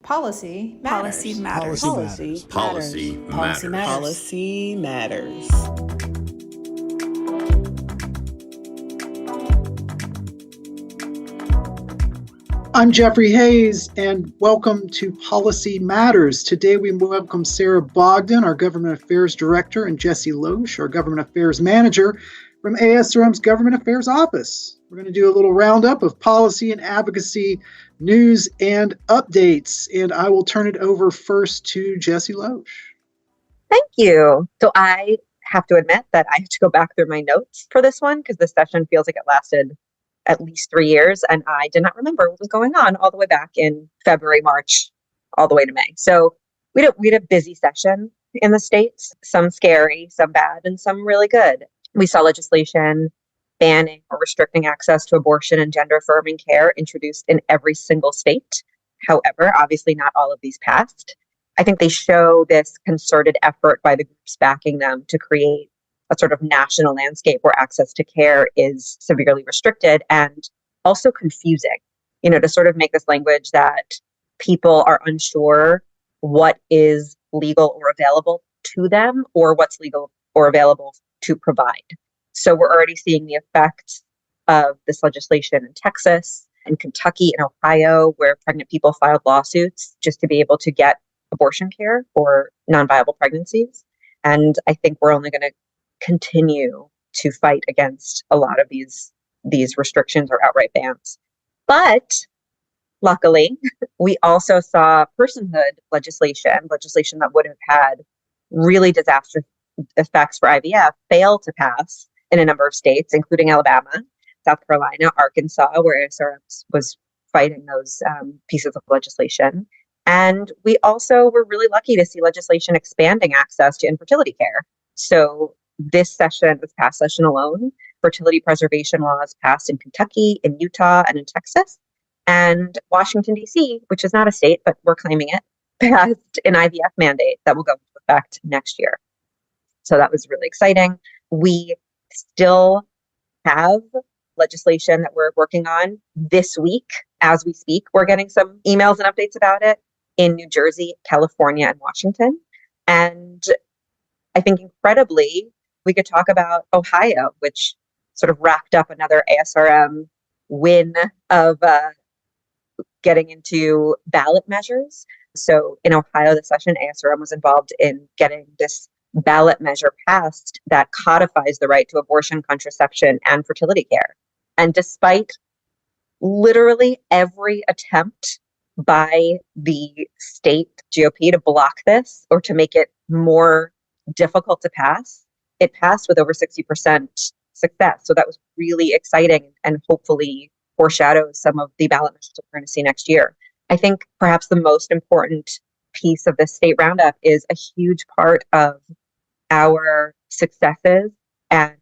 Policy matters. Policy matters. Policy matters. Policy matters. I'm Jeffrey Hayes, and welcome to Policy Matters. Today we welcome Sarah Bogdan, our Government Affairs Director, and Jesse Loesch, our Government Affairs Manager from ASRM's Government Affairs Office. We're going to do a little roundup of policy and advocacy news and updates, and I will turn it over first to Jesse Loesch. Thank you. So I have to admit that I have to go back through my notes for this one because this session feels like it lasted at least 3 years, and I did not remember what was going on all the way back in February, March, all the way to May. So we had a busy session in the states, some scary, some bad, and some really good. We saw legislation banning or restricting access to abortion and gender-affirming care introduced in every single state. However, obviously not all of these passed. I think they show this concerted effort by the groups backing them to create a sort of national landscape where access to care is severely restricted and also confusing, to sort of make this language that people are unsure what is legal or available to them or what's legal or available to provide. So we're already seeing the effects of this legislation in Texas, in Kentucky, in Ohio, where pregnant people filed lawsuits just to be able to get abortion care for non-viable pregnancies. And I think we're only going to continue to fight against a lot of these restrictions or outright bans. But luckily, we also saw personhood legislation that would have had really disastrous effects for IVF fail to pass in a number of states, including Alabama, South Carolina, Arkansas, where ASRM was fighting those pieces of legislation. And we also were really lucky to see legislation expanding access to infertility care. So this past session alone, fertility preservation laws passed in Kentucky, in Utah, and in Texas. And Washington, D.C., which is not a state, but we're claiming it, passed an IVF mandate that will go into effect next year. So that was really exciting. We still have legislation that we're working on this week. As we speak, we're getting some emails and updates about it in New Jersey, California, and Washington. And I think incredibly, we could talk about Ohio, which sort of racked up another ASRM win of getting into ballot measures. So in Ohio this session, ASRM was involved in getting this ballot measure passed that codifies the right to abortion, contraception, and fertility care. And despite literally every attempt by the state GOP to block this or to make it more difficult to pass, it passed with over 60% success. So that was really exciting and hopefully foreshadows some of the ballot measures we're going to see next year. I think perhaps the most important piece of this state roundup is a huge part of our successes and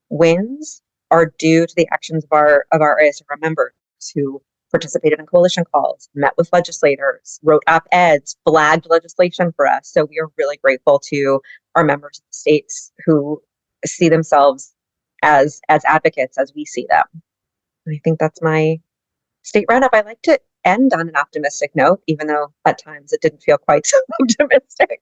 wins are due to the actions of our ASRM members who participated in coalition calls, met with legislators, wrote op-eds, flagged legislation for us. So we are really grateful to our members of the states who see themselves as advocates as we see them. And I think that's my state roundup. I like to end on an optimistic note, even though at times it didn't feel quite so optimistic.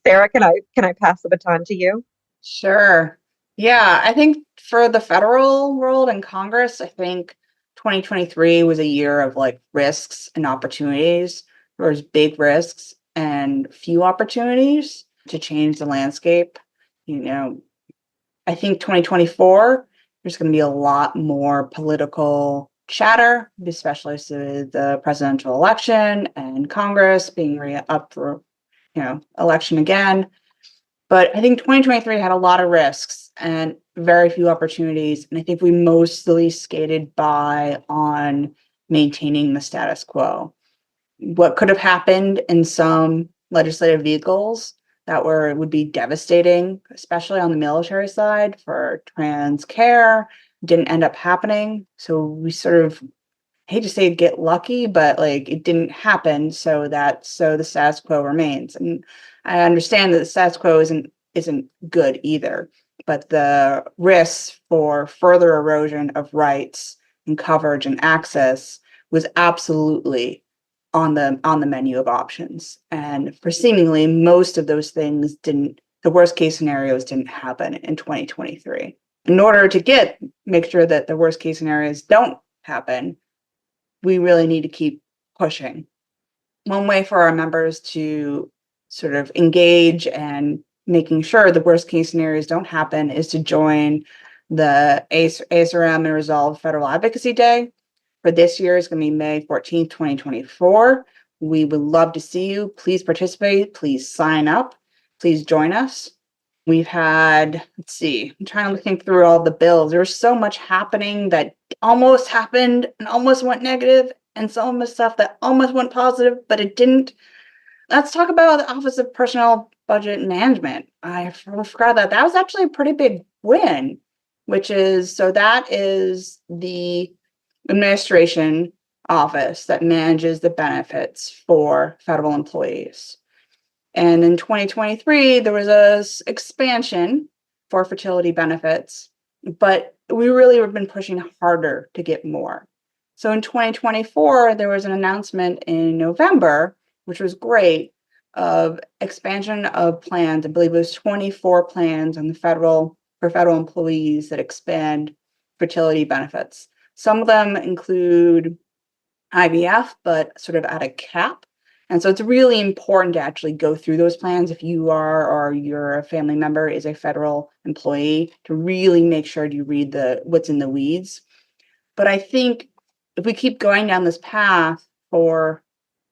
Sarah, can I pass the baton to you? Sure. Yeah, I think for the federal world and Congress, I think 2023 was a year of risks and opportunities. There was big risks and few opportunities to change the landscape. I think 2024, there's going to be a lot more political chatter, especially with the presidential election and Congress being up for, election again. But I think 2023 had a lot of risks and very few opportunities. And I think we mostly skated by on maintaining the status quo. What could have happened in some legislative vehicles that would be devastating, especially on the military side for trans care, didn't end up happening. So we sort of, I hate to say get lucky, but it didn't happen so the status quo remains. And I understand that the status quo isn't good either, but the risks for further erosion of rights and coverage and access was absolutely on the menu of options. And for seemingly most of those things the worst case scenarios didn't happen in 2023. In order to make sure that the worst case scenarios don't happen, we really need to keep pushing. One way for our members to sort of engage and making sure the worst case scenarios don't happen is to join the ASRM and Resolve Federal Advocacy Day. For this year is going to be May 14th, 2024. We would love to see you. Please participate. Please sign up. Please join us. We've had, let's see, I'm trying to think through all the bills. There was so much happening that almost happened and almost went negative, and some of the stuff that almost went positive, but it didn't. Let's talk about the Office of Personnel Budget and Management. I forgot that was actually a pretty big win, that is the administration office that manages the benefits for federal employees. And in 2023, there was a expansion for fertility benefits, but we really have been pushing harder to get more. So in 2024, there was an announcement in November, which was great, of expansion of plans. I believe it was 24 plans on for federal employees that expand fertility benefits. Some of them include IVF, but sort of at a cap. And so it's really important to actually go through those plans if you are or your family member is a federal employee, to really make sure you read what's in the weeds. But I think if we keep going down this path for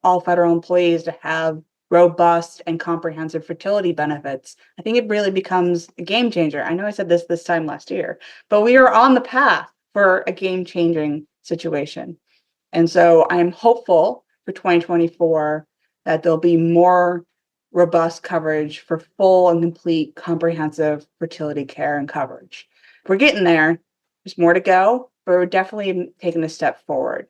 all federal employees to have robust and comprehensive fertility benefits, I think it really becomes a game changer. I know I said this time last year, but we are on the path for a game-changing situation. And so I am hopeful for 2024 that there'll be more robust coverage for full and complete comprehensive fertility care and coverage. We're getting there. There's more to go, but we're definitely taking a step forward.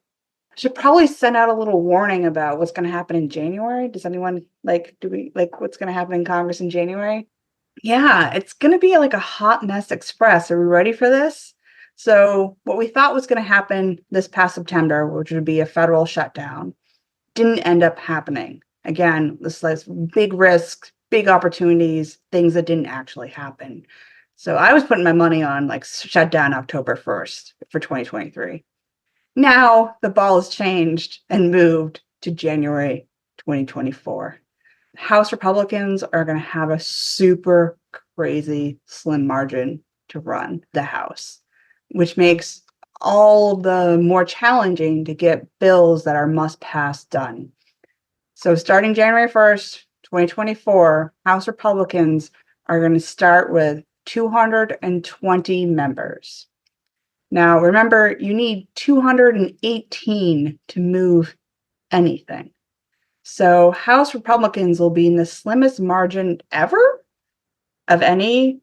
I should probably send out a little warning about what's going to happen in January. Does anyone what's going to happen in Congress in January? Yeah, it's going to be like a hot mess express. Are we ready for this? So what we thought was going to happen this past September, which would be a federal shutdown, didn't end up happening. Again, this big risks, big opportunities, things that didn't actually happen. So I was putting my money on shutdown October 1st for 2023. Now the ball has changed and moved to January 2024. House Republicans are going to have a super crazy slim margin to run the House, which makes all the more challenging to get bills that are must-pass done. So starting January 1st, 2024, House Republicans are going to start with 220 members. Now, remember, you need 218 to move anything. So House Republicans will be in the slimmest margin ever of any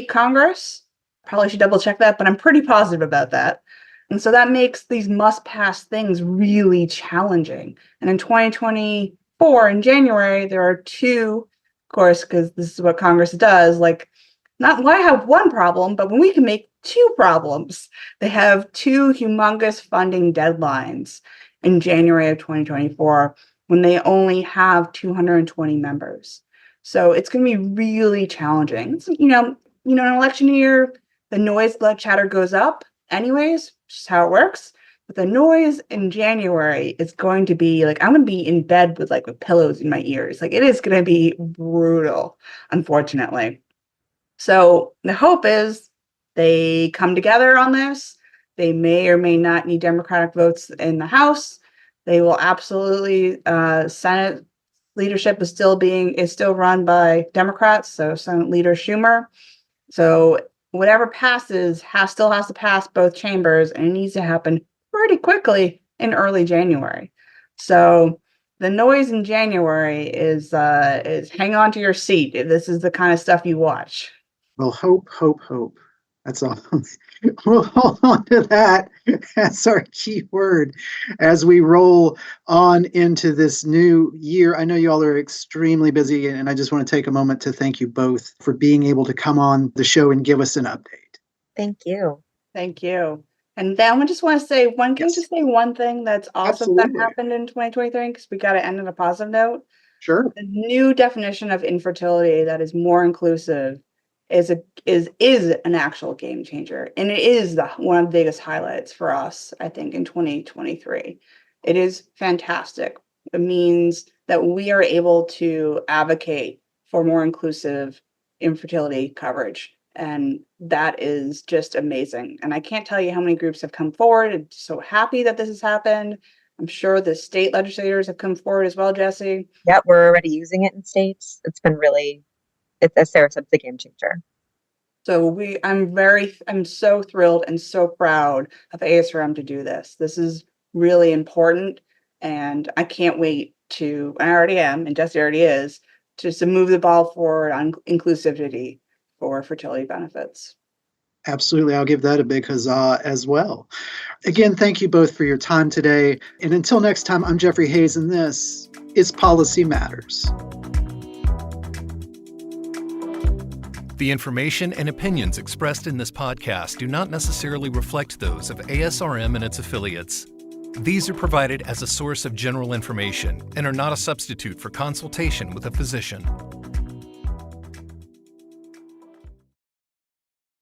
Congress. Probably should double check that, but I'm pretty positive about that. And so that makes these must-pass things really challenging. And in 2024, in January, there are two, of course, because this is what Congress does, not why have one problem, but when we can make two problems. They have two humongous funding deadlines in January of 2024 when they only have 220 members. So it's going to be really challenging. It's, an election year, the noise, the chatter goes up anyways, just how it works. But the noise in January is going to be I'm going to be in bed with pillows in my ears. It is going to be brutal, unfortunately. So the hope is they come together on this. They may or may not need Democratic votes in the House. They will absolutely, Senate leadership is still run by Democrats, so Senate Leader Schumer. So whatever passes still has to pass both chambers, and it needs to happen pretty quickly in early January. So the noise in January is hang on to your seat. This is the kind of stuff you watch. Well, hope. That's all. We'll hold on to that as our key word as we roll on into this new year. I know you all are extremely busy, and I just want to take a moment to thank you both for being able to come on the show and give us an update. Thank you. Thank you. And then I just want to say one, can I Yes. just say one thing that's awesome that Absolutely. happened in 2023? Because we got to end on a positive note. Sure. The new definition of infertility that is more inclusive is an actual game changer, and it is one of the biggest highlights for us, I think, in 2023. It is fantastic. It means that we are able to advocate for more inclusive infertility coverage, and that is just amazing. And I can't tell you how many groups have come forward. I'm so happy that this has happened. I'm sure the state legislators have come forward as well, Jesse. Yeah, we're already using it in states. It's been really, as Sarah said, it's a game changer. So I'm so thrilled and so proud of ASRM to do this. This is really important, and I can't wait I already am, and Jesse already is, just to move the ball forward on inclusivity for fertility benefits. Absolutely. I'll give that a big huzzah as well. Again, thank you both for your time today. And until next time, I'm Jeffrey Hayes, and this is Policy Matters. The information and opinions expressed in this podcast do not necessarily reflect those of ASRM and its affiliates. These are provided as a source of general information and are not a substitute for consultation with a physician.